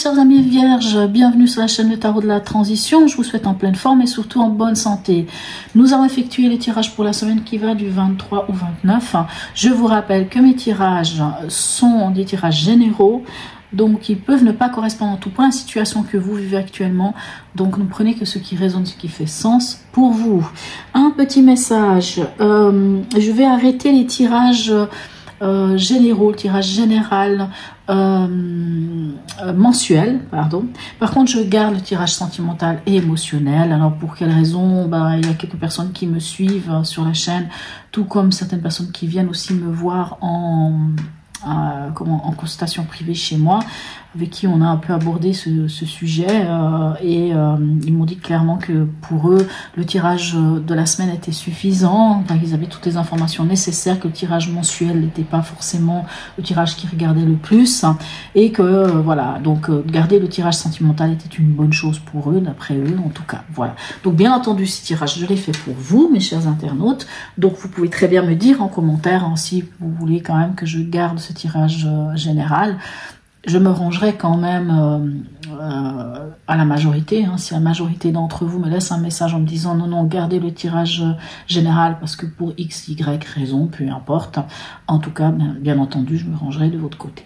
chers amis vierges, bienvenue sur la chaîne de tarot de la transition. Je vous souhaite en pleine forme et surtout en bonne santé. Nous avons effectué les tirages pour la semaine qui va du 23 au 29. Je vous rappelle que mes tirages sont des tirages généraux, donc ils peuvent ne pas correspondre en tout point à la situation que vous vivez actuellement. Donc ne prenez que ce qui résonne, ce qui fait sens pour vous. Un petit message, je vais arrêter les tirages généraux, le tirage général mensuel, pardon. Par contre, je garde le tirage sentimental et émotionnel. Alors, pour quelles raisons? Il y a quelques personnes qui me suivent sur la chaîne, tout comme certaines personnes qui viennent aussi me voir en consultation privée chez moi, avec qui on a un peu abordé ce sujet ils m'ont dit clairement que pour eux le tirage de la semaine était suffisant, ils avaient toutes les informations nécessaires, que le tirage mensuel n'était pas forcément le tirage qu'ils regardaient le plus, et que voilà, donc garder le tirage sentimental était une bonne chose pour eux, d'après eux en tout cas. Voilà, donc bien entendu ce tirage je l'ai fait pour vous mes chers internautes, donc vous pouvez très bien me dire en commentaire si vous voulez quand même que je garde ce tirage général. Je me rangerai quand même à la majorité, si la majorité d'entre vous me laisse un message en me disant non, gardez le tirage général parce que pour x, y raison, peu importe. En tout cas, bien entendu, je me rangerai de votre côté.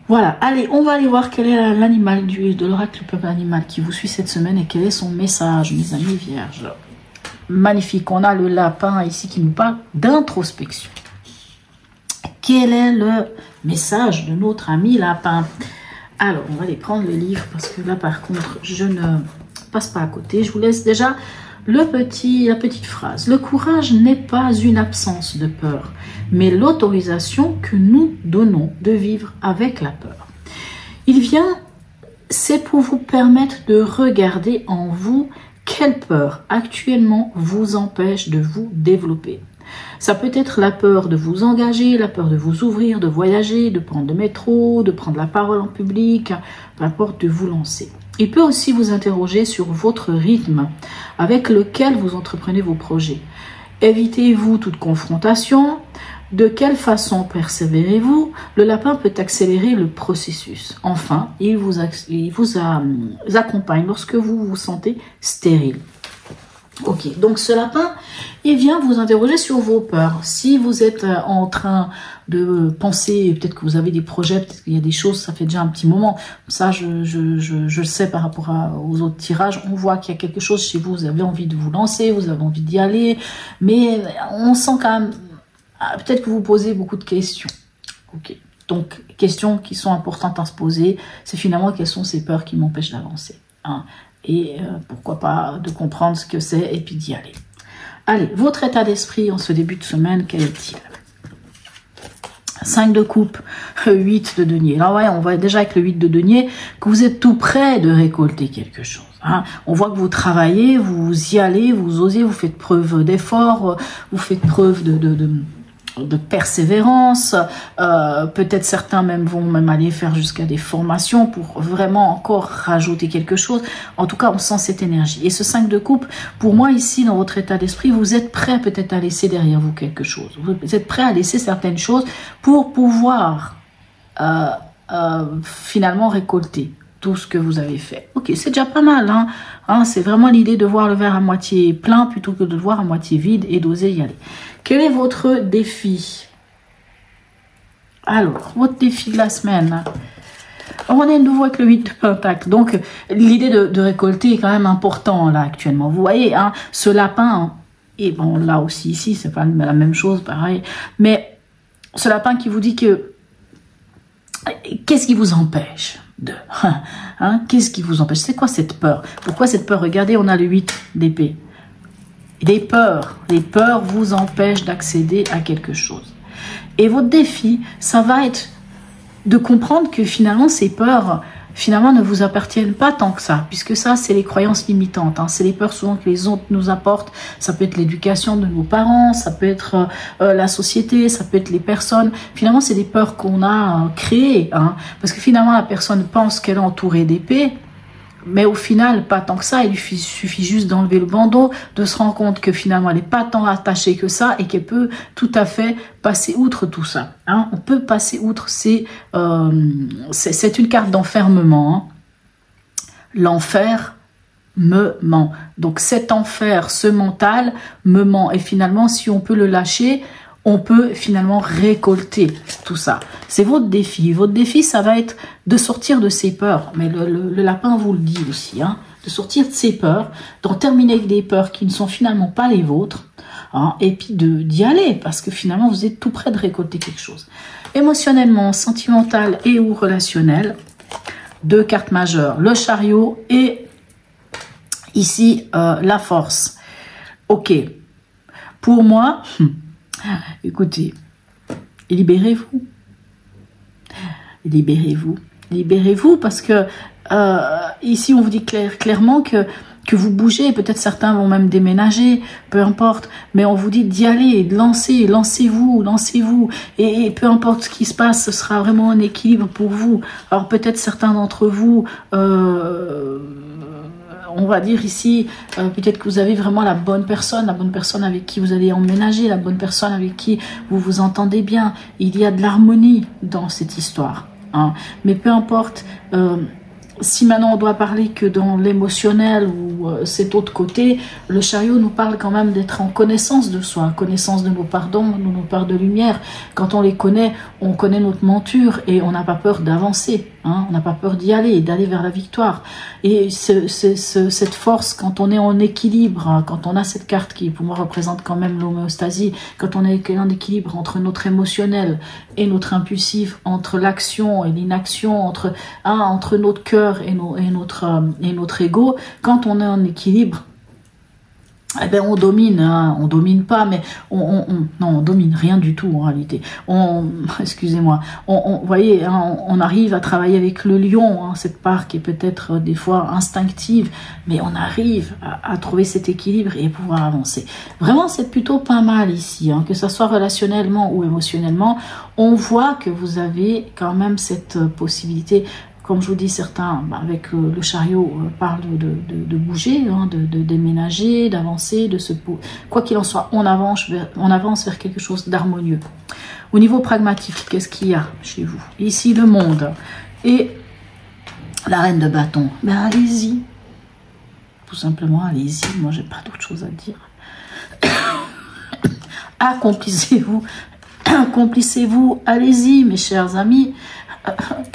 Voilà, allez, on va aller voir quel est l'animal de l'oracle peuple animal qui vous suit cette semaine et quel est son message, mes amis vierges. Magnifique, on a le lapin ici qui nous parle d'introspection. Quel est le message de notre ami lapin? Alors, on va aller prendre le livre parce que là, par contre, je ne passe pas à côté. Je vous laisse déjà la petite phrase. Le courage n'est pas une absence de peur, mais l'autorisation que nous donnons de vivre avec la peur. Il vient, c'est pour vous permettre de regarder en vous quelle peur actuellement vous empêche de vous développer. Ça peut être la peur de vous engager, la peur de vous ouvrir, de voyager, de prendre le métro, de prendre la parole en public, peu importe, de vous lancer. Il peut aussi vous interroger sur votre rythme avec lequel vous entreprenez vos projets. Évitez-vous toute confrontation? De quelle façon persévérez-vous? Le lapin peut accélérer le processus. Enfin, il vous accompagne lorsque vous vous sentez stérile. Ok, donc ce lapin, il vient vous interroger sur vos peurs. Si vous êtes en train de penser, peut-être que vous avez des projets, peut-être qu'il y a des choses, ça fait déjà un petit moment. Ça, je le sais par rapport aux autres tirages. On voit qu'il y a quelque chose chez vous, vous avez envie de vous lancer, vous avez envie d'y aller. Mais on sent quand même, peut-être que vous posez beaucoup de questions. Ok, donc questions qui sont importantes à se poser, c'est finalement quelles sont ces peurs qui m'empêchent d'avancer, et pourquoi pas de comprendre ce que c'est et puis d'y aller. Allez, votre état d'esprit en ce début de semaine, quel est-il? 5 de coupe, 8 de denier. Là, ouais, on voit déjà avec le 8 de denier que vous êtes tout près de récolter quelque chose. On voit que vous travaillez, vous y allez, vous osez, vous faites preuve d'effort, vous faites preuve de persévérance, peut-être certains vont aller faire jusqu'à des formations pour vraiment encore rajouter quelque chose. En tout cas, on sent cette énergie. Et ce 5 de coupe, pour moi ici, dans votre état d'esprit, vous êtes prêt peut-être à laisser derrière vous quelque chose. Vous êtes prêt à laisser certaines choses pour pouvoir finalement récolter tout ce que vous avez fait. Ok, c'est déjà pas mal. C'est vraiment l'idée de voir le verre à moitié plein plutôt que de le voir à moitié vide et d'oser y aller. Quel est votre défi? Alors, votre défi de la semaine. On est de nouveau avec le 8 de pentacle. Donc, l'idée de récolter est quand même important là actuellement. Vous voyez, ce lapin, et bon, là aussi, ici, c'est pas la même chose, pareil. Mais ce lapin qui vous dit que qu'est-ce qui vous empêche qu'est-ce qui vous empêche? C'est quoi cette peur? Pourquoi cette peur? Regardez, on a le 8 d'épée. Les peurs vous empêchent d'accéder à quelque chose. Et votre défi, ça va être de comprendre que finalement, ces peurs, ne vous appartiennent pas tant que ça, puisque ça, c'est les croyances limitantes. C'est les peurs souvent que les autres nous apportent. Ça peut être l'éducation de nos parents, ça peut être la société, ça peut être les personnes. Finalement, c'est des peurs qu'on a créées. Parce que finalement, la personne pense qu'elle est entourée d'épées, Mais au final, pas tant que ça, il lui suffit juste d'enlever le bandeau, de se rendre compte que finalement, elle n'est pas tant attachée que ça et qu'elle peut tout à fait passer outre tout ça. Hein. On peut passer outre, c'est une carte d'enfermement. Hein. L'enfer me ment. Donc cet enfer, ce mental me ment. Et finalement, si on peut le lâcher, on peut finalement récolter tout ça. C'est votre défi. Votre défi, ça va être de sortir de ses peurs. Mais le lapin vous le dit aussi. Hein, de sortir de ses peurs, d'en terminer avec des peurs qui ne sont finalement pas les vôtres. Hein, et puis d'y aller. Parce que finalement, vous êtes tout près de récolter quelque chose. Émotionnellement, sentimental et ou relationnel. 2 cartes majeures. Le chariot et ici, la force. Ok. Pour moi... Écoutez, libérez-vous. Libérez-vous. Libérez-vous parce que ici on vous dit clairement que vous bougez, peut-être certains vont même déménager, peu importe, mais on vous dit d'y aller, de lancer, lancez-vous, lancez-vous, et peu importe ce qui se passe, ce sera vraiment un équilibre pour vous. Alors peut-être certains d'entre vous... on va dire ici, peut-être que vous avez vraiment la bonne personne avec qui vous allez emménager, la bonne personne avec qui vous vous entendez bien. Il y a de l'harmonie dans cette histoire. Hein. Mais peu importe, si maintenant on doit parler que dans l'émotionnel ou cet autre côté, le chariot nous parle quand même d'être en connaissance de soi, connaissance de nos pardons, de nos parts de lumière. Quand on les connaît, on connaît notre monture et on n'a pas peur d'avancer. Hein, on n'a pas peur d'y aller, d'aller vers la victoire. Et cette force, quand on est en équilibre, hein, quand on a cette carte qui pour moi représente quand même l'homéostasie, quand on est en équilibre entre notre émotionnel et notre impulsif, entre l'action et l'inaction, entre notre cœur et notre ego, quand on est en équilibre, eh ben on domine, hein. On domine pas, mais non, on domine rien du tout en réalité. Excusez-moi, vous voyez, hein, on arrive à travailler avec le lion, hein, cette part qui est peut-être des fois instinctive, mais on arrive à trouver cet équilibre et pouvoir avancer. Vraiment, c'est plutôt pas mal ici, hein, que ça soit relationnellement ou émotionnellement. On voit que vous avez quand même cette possibilité. Comme je vous dis, certains, avec le chariot, parlent de bouger, hein, de déménager, d'avancer, quoi qu'il en soit, on avance vers quelque chose d'harmonieux. Au niveau pragmatique, qu'est-ce qu'il y a chez vous? Ici, le monde et la reine de bâton. Ben, allez-y. Tout simplement, allez-y. Moi, j'ai pas d'autre chose à dire. Accomplissez-vous. Accomplissez-vous. Allez-y, mes chers amis.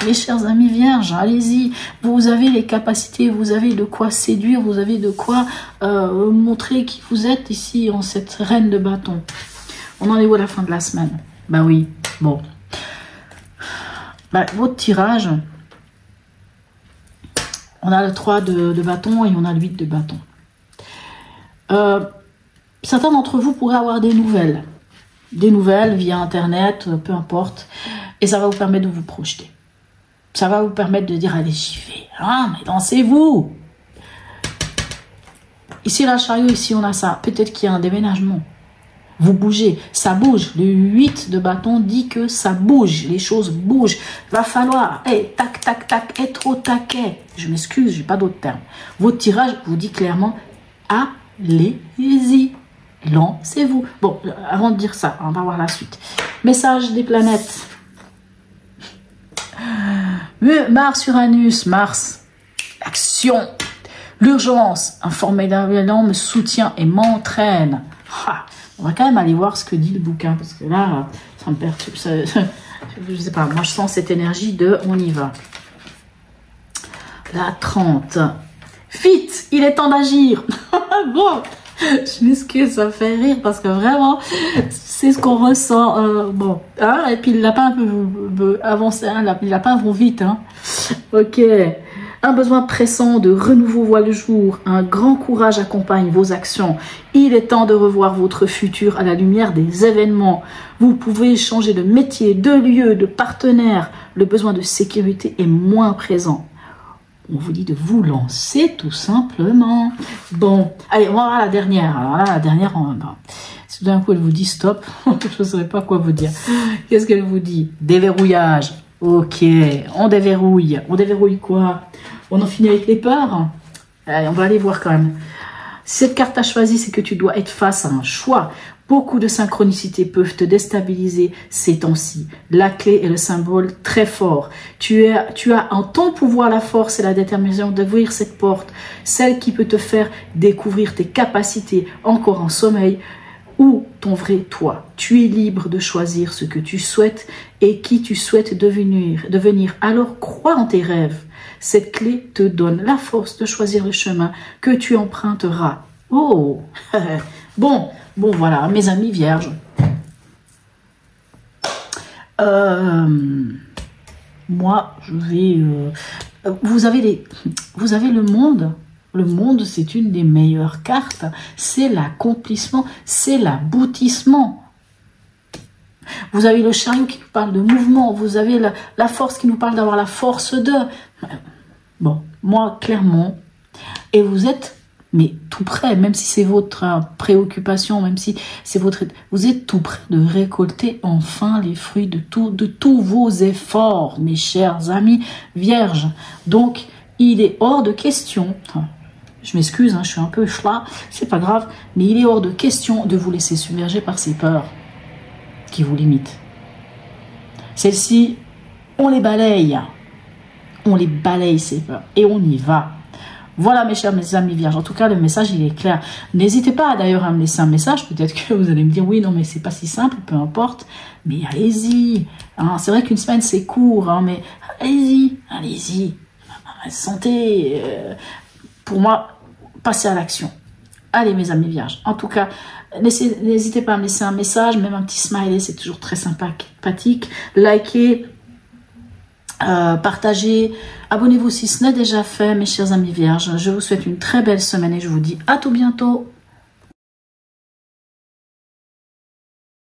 Mes chers amis vierges, allez-y, vous avez les capacités, vous avez de quoi séduire, vous avez de quoi montrer qui vous êtes ici en cette reine de bâton. On en est où à la fin de la semaine? Ben oui, bon. Ben, votre tirage, on a le 3 de bâton et on a le 8 de bâton. Certains d'entre vous pourraient avoir des nouvelles via Internet, peu importe. Et ça va vous permettre de vous projeter. Ça va vous permettre de dire, allez, j'y vais. Ah, mais dansez-vous. Ici, la chariot, ici, on a ça. Peut-être qu'il y a un déménagement. Vous bougez. Ça bouge. Le 8 de bâton dit que ça bouge. Les choses bougent. Va falloir, tac, tac, tac, être au taquet. Je m'excuse, j'ai pas d'autres termes. Votre tirage vous dit clairement, allez-y. Lancez-vous. Bon, avant de dire ça, on va voir la suite. Message des planètes. Mars-Uranus, Mars, action, l'urgence, un formidable élan me soutient et m'entraîne. On va quand même aller voir ce que dit le bouquin, parce que là, ça me perturbe. Je sais pas, moi je sens cette énergie de on y va. La 30. Vite, il est temps d'agir. Bon. Je m'excuse, ça me fait rire parce que vraiment, c'est ce qu'on ressent. Bon, hein, et puis le lapin peut avancer, hein, les lapins vont vite. Hein. Ok, un besoin pressant de renouveau voit le jour, un grand courage accompagne vos actions. Il est temps de revoir votre futur à la lumière des événements. Vous pouvez changer de métier, de lieu, de partenaire. Le besoin de sécurité est moins présent. On vous dit de vous lancer tout simplement. Bon, allez, on va voir la dernière. Alors là, la dernière, si tout d'un coup elle vous dit stop, je ne saurais pas quoi vous dire. Qu'est-ce qu'elle vous dit? Déverrouillage. Ok, on déverrouille. On déverrouille quoi? On en finit avec les peurs? Allez, on va aller voir quand même. Cette carte à choisir, c'est que tu dois être face à un choix. Beaucoup de synchronicités peuvent te déstabiliser ces temps-ci. La clé est le symbole très fort. Tu as en ton pouvoir la force et la détermination d'ouvrir cette porte, celle qui peut te faire découvrir tes capacités encore en sommeil ou ton vrai toi. Tu es libre de choisir ce que tu souhaites et qui tu souhaites devenir. Alors crois en tes rêves. Cette clé te donne la force de choisir le chemin que tu emprunteras. Oh, bon, voilà, mes amis vierges. Moi, je vais... vous avez le monde. Le monde, c'est une des meilleures cartes. C'est l'accomplissement, c'est l'aboutissement. Vous avez le chariot qui nous parle de mouvement. Vous avez la force qui nous parle d'avoir la force de... Bon, moi, clairement, et vous êtes, mais tout près, même si c'est votre préoccupation, même si c'est votre... Vous êtes tout près de récolter enfin les fruits de tous vos efforts, mes chers amis vierges. Donc, il est hors de question, je m'excuse, je suis un peu chla, c'est pas grave, mais il est hors de question de vous laisser submerger par ces peurs qui vous limitent. Celles-ci, on les balaye. On les balaye ces peurs et on y va. Voilà mes amis vierges, en tout cas le message il est clair. N'hésitez pas d'ailleurs à me laisser un message, peut-être que vous allez me dire oui non mais c'est pas si simple, peu importe, mais allez-y. C'est vrai qu'une semaine c'est court, mais allez-y. Santé, pour moi, passez à l'action. Allez mes amis vierges, en tout cas, n'hésitez pas à me laisser un message, même un petit smiley, c'est toujours très sympathique. Likez, partagez, abonnez-vous si ce n'est déjà fait, mes chers amis vierges. Je vous souhaite une très belle semaine et je vous dis à tout bientôt.